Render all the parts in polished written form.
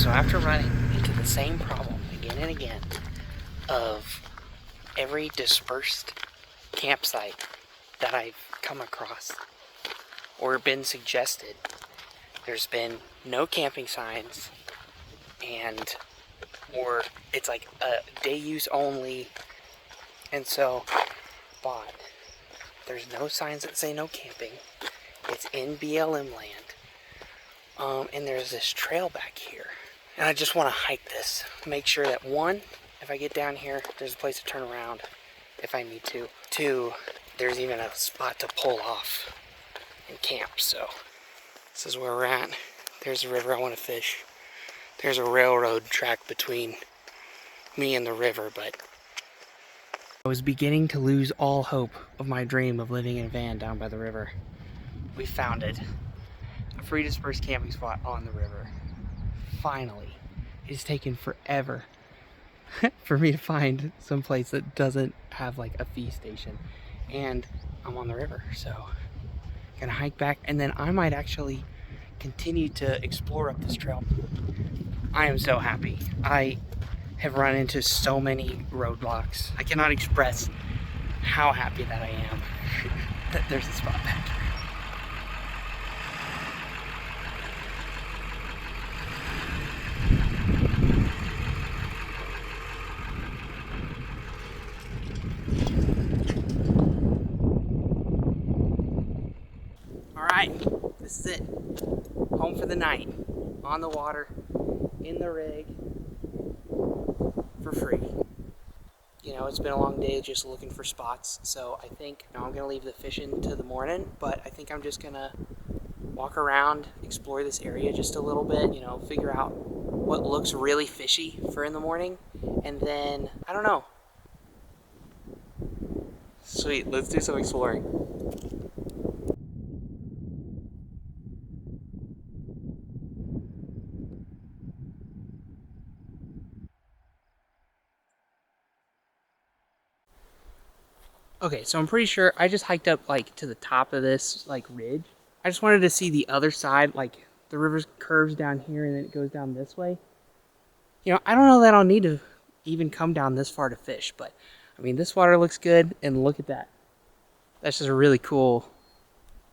So after running into the same problem again and again of every dispersed campsite that I've come across or been suggested, there's been no camping signs, and or it's like a day use only. And so but there's no signs that say no camping. It's in BLM land. And there's this trail back here. And I just want to hike this. Make sure that one, if I get down here, there's a place to turn around if I need to. Two, there's even a spot to pull off and camp. So this is where we're at. There's the river I want to fish. There's a railroad track between me and the river, but I was beginning to lose all hope of my dream of living in a van down by the river. We found it. A free dispersed camping spot on the river. Finally. It's taken forever for me to find some place that doesn't have like a fee station. And I'm on the river, so I'm gonna hike back, and then I might actually continue to explore up this trail. I am so happy. I have run into so many roadblocks. I cannot express how happy that I am that there's a spot back here. Alright, this is it. Home for the night. On the water, in the rig, for free. You know, it's been a long day just looking for spots, so I think I'm going to leave the fishing to the morning, but I think I'm just going to walk around, explore this area just a little bit, you know, figure out what looks really fishy for in the morning, and then, I don't know. Sweet, let's do some exploring. Okay, so I'm pretty sure I just hiked up like to the top of this like ridge. I just wanted to see the other side, like the river curves down here and then it goes down this way. You know, I don't know that I'll need to even come down this far to fish, but I mean, this water looks good, and look at that. That's just a really cool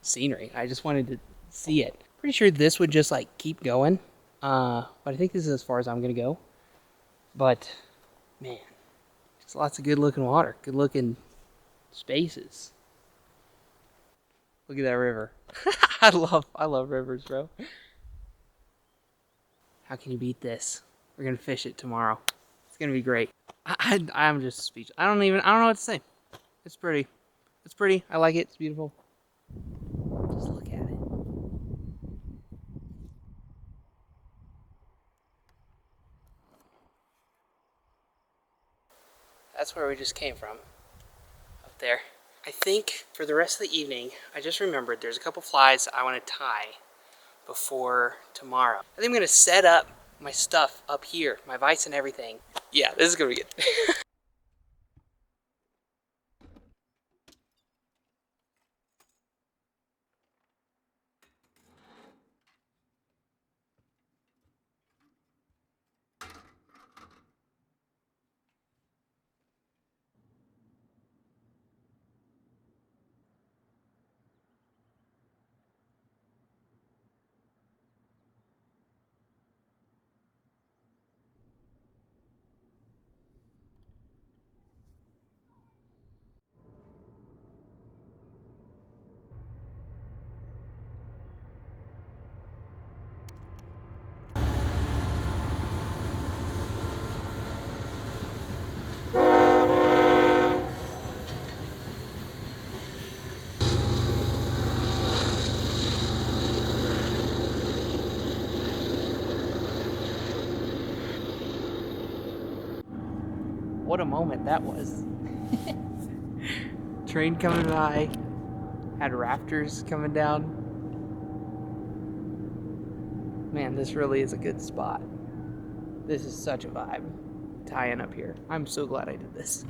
scenery. I just wanted to see it. Pretty sure this would just like keep going, but I think this is as far as I'm gonna go. But man, just lots of good looking water, good looking spaces. Look at that river. I love rivers, bro. How can you beat this? We're gonna fish it tomorrow. It's gonna be great. I'm just speechless. I don't know what to say. It's pretty. It's pretty. I like it. It's beautiful. Just look at it. That's where we just came from. Up there. I think for the rest of the evening, I just remembered there's a couple flies I want to tie before tomorrow. I think I'm going to set up my stuff up here, my vise and everything. Yeah, this is going to be good. What a moment that was. Train coming by, had rafters coming down. Man, this really is a good spot. This is such a vibe, tying up here. I'm so glad I did this.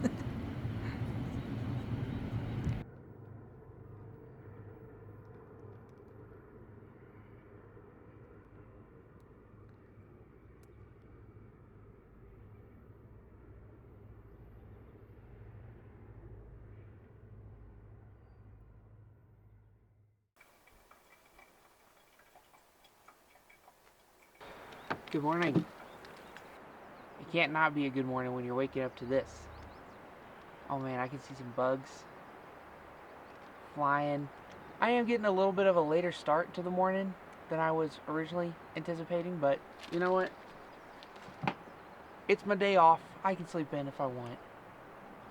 Good morning. It can't not be a good morning when you're waking up to this. Oh man, I can see some bugs flying. I am getting a little bit of a later start to the morning than I was originally anticipating, but you know what? It's my day off. I can sleep in if I want.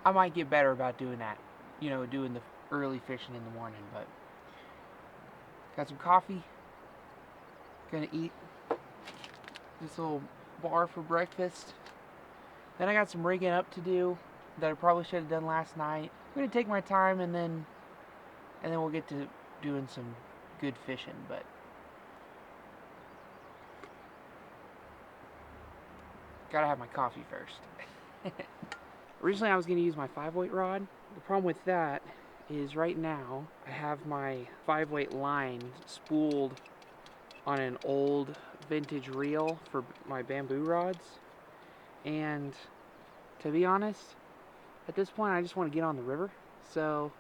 I might get better about doing that. You know, doing the early fishing in the morning, but got some coffee. Gonna eat this little bar for breakfast. Then I got some rigging up to do that I probably should have done last night. I'm gonna take my time and then we'll get to doing some good fishing, but gotta have my coffee first. Originally I was gonna use my 5-weight rod. The problem with that is right now I have my 5-weight line spooled on an old vintage reel for my bamboo rods, and to be honest, at this point I just want to get on the river, so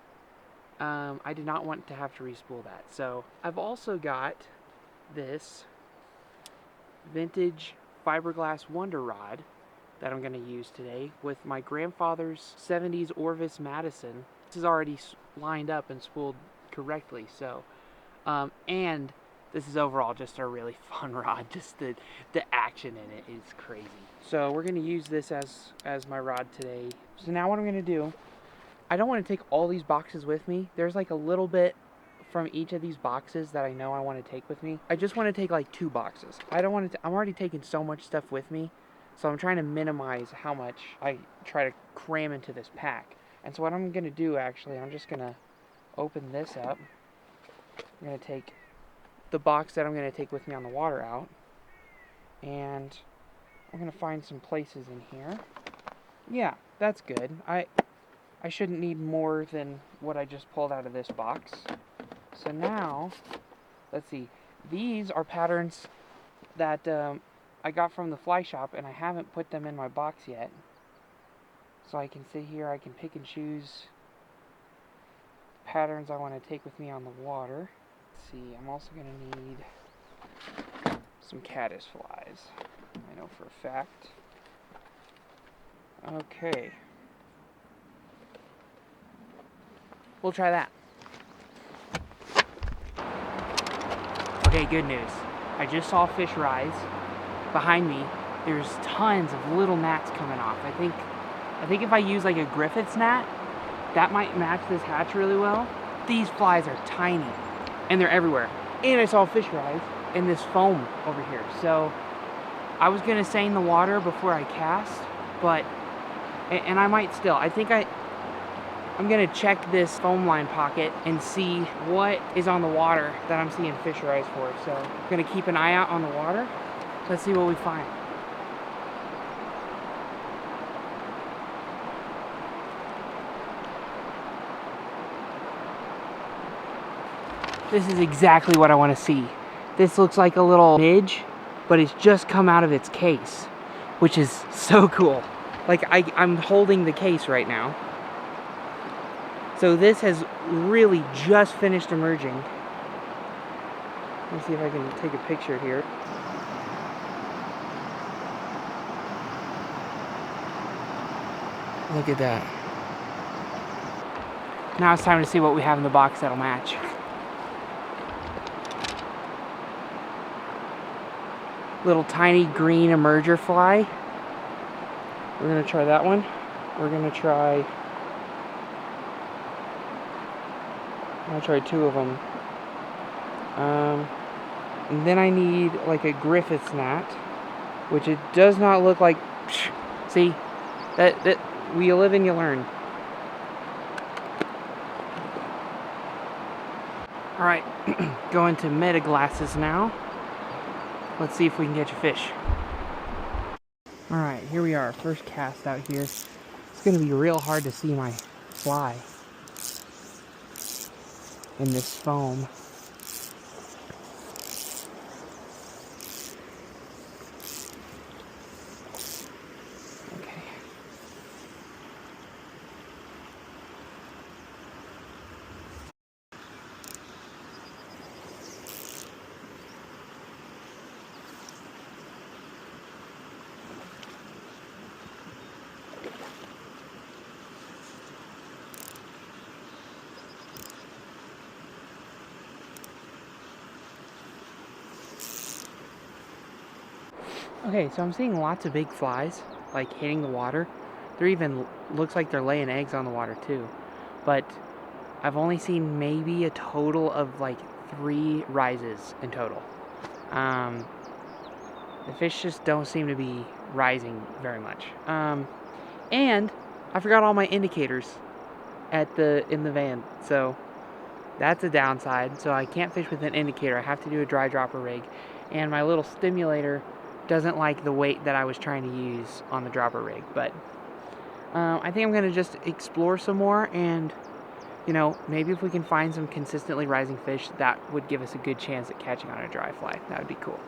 I did not want to have to respool that. So I've also got this vintage fiberglass Wonder Rod that I'm going to use today with my grandfather's 70s Orvis Madison. This is already lined up and spooled correctly, so and this is overall just a really fun rod. Just the action in it is crazy. So we're going to use this as my rod today. So now what I'm going to do, I don't want to take all these boxes with me. There's like a little bit from each of these boxes that I know I want to take with me. I just want to take like 2 boxes. I don't want to, I'm already taking so much stuff with me. So I'm trying to minimize how much I try to cram into this pack. And so what I'm going to do actually, I'm just going to open this up. I'm going to take the box that I'm going to take with me on the water out, and I'm going to find some places in here. Yeah, that's good. I shouldn't need more than what I just pulled out of this box. So now, let's see. These are patterns that I got from the fly shop, and I haven't put them in my box yet. So I can sit here, I can pick and choose patterns I want to take with me on the water. Let's see, I'm also going to need some caddis flies, I know for a fact. Okay. We'll try that. Okay, good news. I just saw fish rise. Behind me, there's tons of little gnats coming off. I think if I use like a Griffith's gnat, that might match this hatch really well. These flies are tiny, and they're everywhere. And I saw a fish rise in this foam over here. So I was gonna seine the water before I cast, but, and I might still. I think I'm gonna check this foam line pocket and see what is on the water that I'm seeing fish rise for. So I'm gonna keep an eye out on the water. Let's see what we find. This is exactly what I want to see. This looks like a little midge, but it's just come out of its case, which is so cool. Like I'm holding the case right now. So this has really just finished emerging. Let me see if I can take a picture here. Look at that. Now it's time to see what we have in the box that'll match. Little tiny green emerger fly. We're gonna try that one. We're gonna try, I'll try 2 of them. And then I need like a Griffith's gnat, which it does not look like. See, that you live and you learn. All right, going to meta glasses now. Let's see if we can catch a fish. All right, here we are, first cast out here. It's gonna be real hard to see my fly in this foam. Okay. Okay, so I'm seeing lots of big flies, like hitting the water. They're even, looks like they're laying eggs on the water too. But I've only seen maybe a total of like 3 rises in total. The fish just don't seem to be rising very much. And I forgot all my indicators in the van, so that's a downside. So I can't fish with an indicator. I have to do a dry dropper rig, and my little stimulator doesn't like the weight that I was trying to use on the dropper rig. But I think I'm gonna just explore some more, and maybe if we can find some consistently rising fish, that would give us a good chance at catching on a dry fly. That would be cool.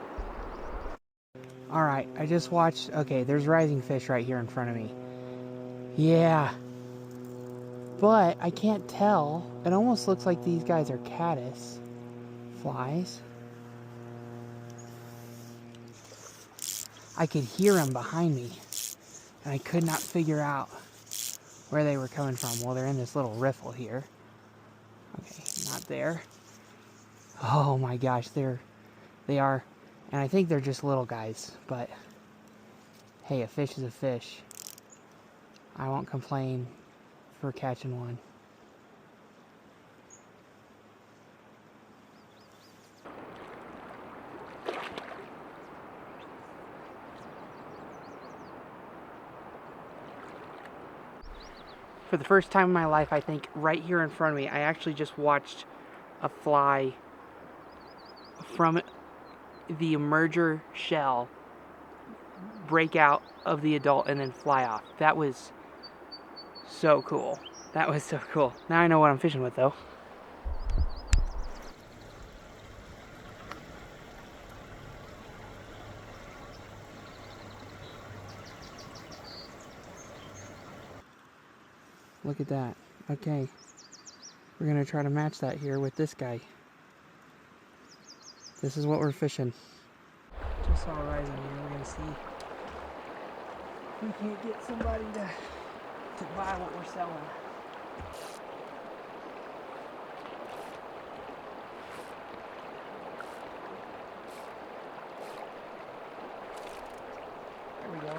Alright, I just watched, okay, there's rising fish right here in front of me. Yeah. But I can't tell. It almost looks like these guys are caddis flies. I could hear them behind me, and I could not figure out where they were coming from. Well, they're in this little riffle here. Okay, not there. Oh my gosh, they are, and I think they're just little guys, but hey, a fish is a fish. I won't complain for catching one. For the first time in my life, I think, right here in front of me, I actually just watched a fly from the emerger shell break out of the adult and then fly off. That was so cool. That was so cool. Now I know what I'm fishing with, though. Look at that. Okay. We're going to try to match that here with this guy. This is what we're fishing. Just saw a rising here. We're going to see if we can't get somebody to buy what we're selling. There we go.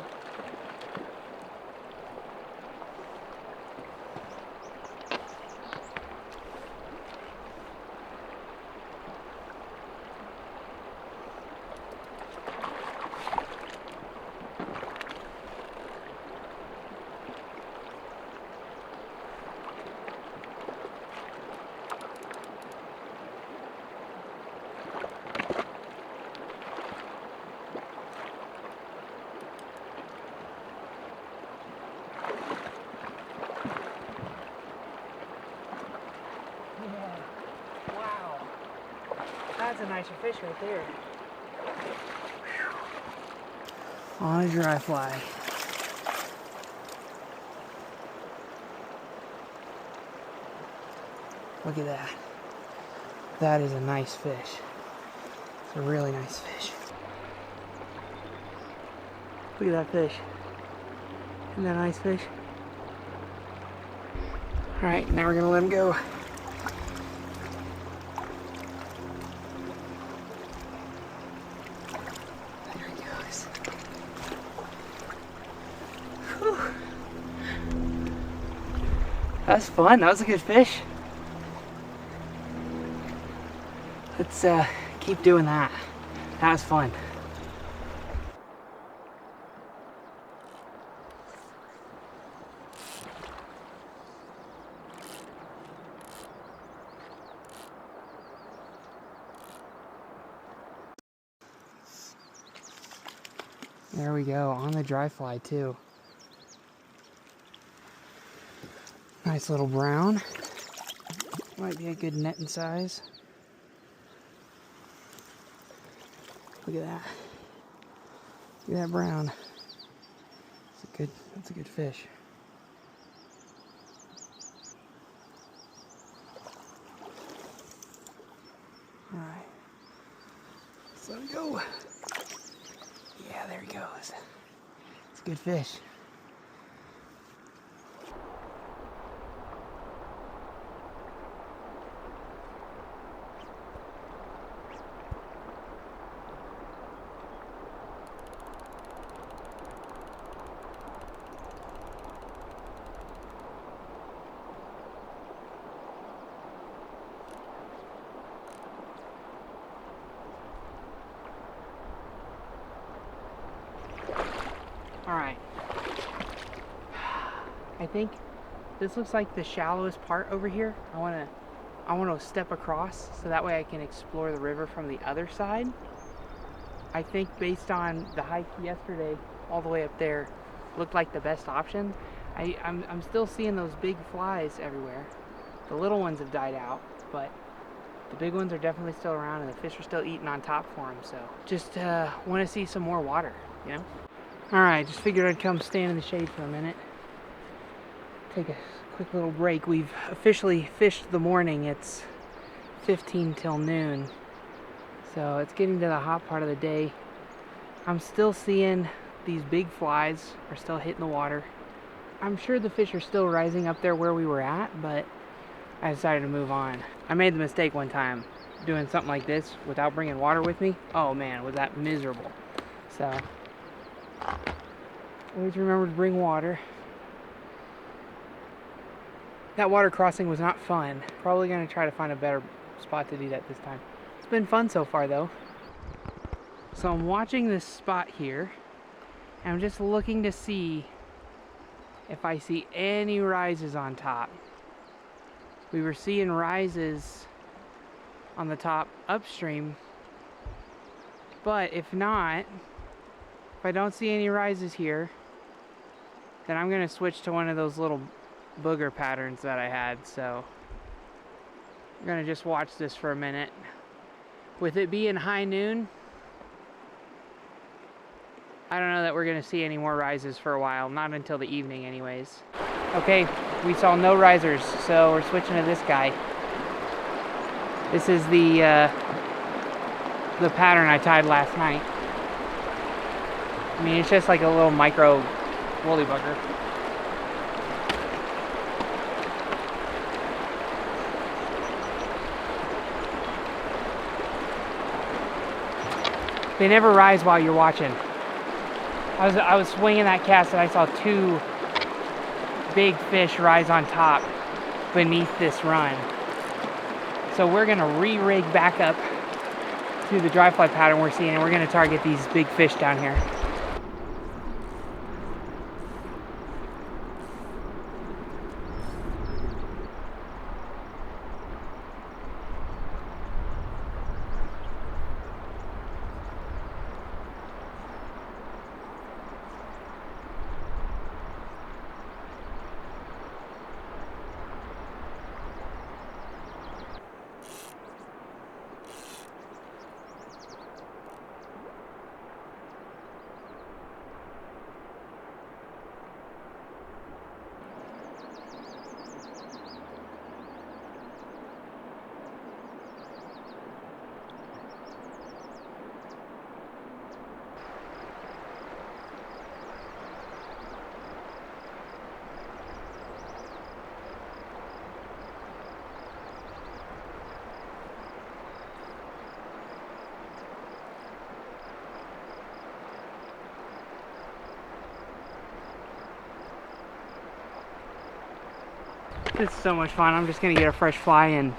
That's a nicer fish right there. Whew. On a dry fly. Look at that. That is a nice fish. It's a really nice fish. Look at that fish. Isn't that a nice fish? Alright, now we're gonna let him go. That was fun. That was a good fish. Let's keep doing that. That was fun. There we go, on the dry fly too. Nice little brown. Might be a good netting size. Look at that. Look at that brown. That's a good fish. Alright. Let's let him go. Yeah, there he goes. It's a good fish. Alright. I think this looks like the shallowest part over here. I want to step across so that way I can explore the river from the other side. I think based on the hike yesterday, all the way up there, looked like the best option. I'm still seeing those big flies everywhere. The little ones have died out, but the big ones are definitely still around, and the fish are still eating on top for them. So just want to see some more water, you know? Alright, just figured I'd come stand in the shade for a minute. Take a quick little break. We've officially fished the morning. It's 15 till noon. So it's getting to the hot part of the day. I'm still seeing these big flies are still hitting the water. I'm sure the fish are still rising up there where we were at, but I decided to move on. I made the mistake one time doing something like this without bringing water with me. Oh man, was that miserable. So always remember to bring water. That water crossing was not fun. Probably gonna try to find a better spot to do that this time. It's been fun so far though. So I'm watching this spot here, and I'm just looking to see if I see any rises on top. We were seeing rises on the top upstream, but if not, if I don't see any rises here, then I'm gonna switch to one of those little booger patterns that I had. So I'm gonna just watch this for a minute. With it being high noon, I don't know that we're gonna see any more rises for a while, not until the evening anyways. Okay, we saw no risers, so we're switching to this guy. This is the pattern I tied last night. I mean, it's just like a little micro woolly bugger. They never rise while you're watching. I was swinging that cast and I saw two big fish rise on top beneath this run. So we're gonna re-rig back up to the dry fly pattern we're seeing, and we're gonna target these big fish down here. This is so much fun. I'm just gonna get a fresh fly and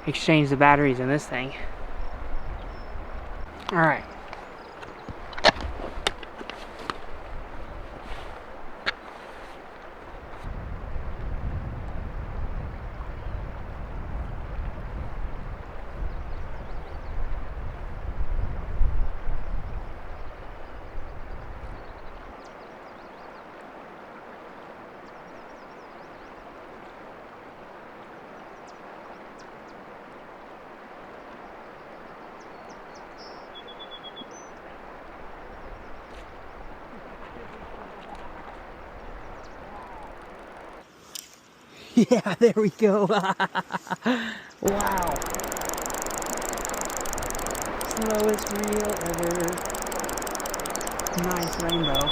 exchange the batteries in this thing. All right. Yeah, there we go. Wow. Slowest reel ever. Nice rainbow.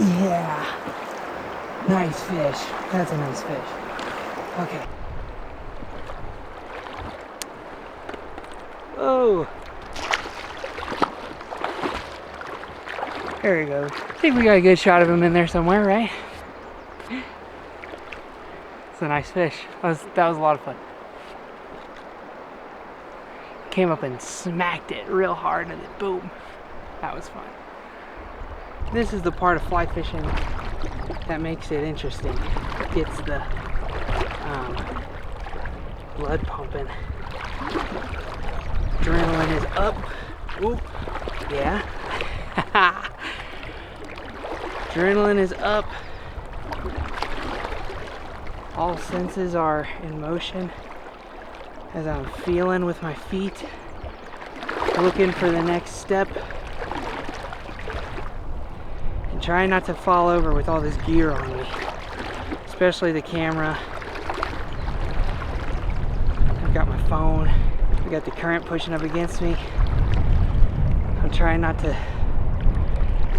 Yeah. Nice fish. That's a nice fish. Okay. Oh. There he goes. I think we got a good shot of him in there somewhere, right? It's a nice fish. That was a lot of fun. Came up and smacked it real hard and then boom. That was fun. This is the part of fly fishing that makes it interesting. Gets the blood pumping. Adrenaline is up. Ooh, yeah. Adrenaline is up. All senses are in motion as I'm feeling with my feet, looking for the next step, and trying not to fall over with all this gear on me, especially the camera. I've got my phone, I got the current pushing up against me. I'm trying not to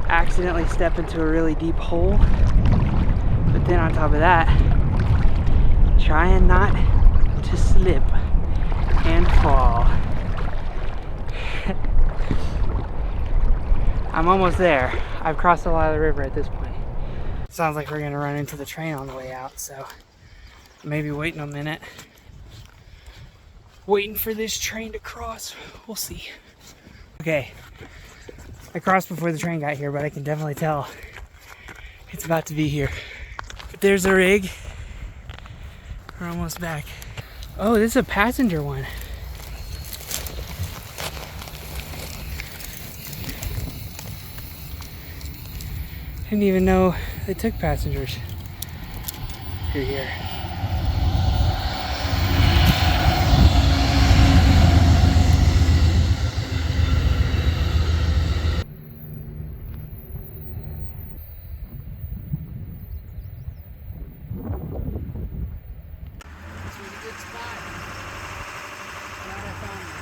accidentally step into a really deep hole, but then on top of that, trying not to slip and fall. I'm almost there. I've crossed a lot of the river at this point. Sounds like we're gonna run into the train on the way out, so maybe waiting a minute. Waiting for this train to cross. We'll see. Okay, I crossed before the train got here, but I can definitely tell it's about to be here. But there's a rig. We're almost back. Oh, this is a passenger one. Didn't even know they took passengers through here. This was a good spot. Glad I found it.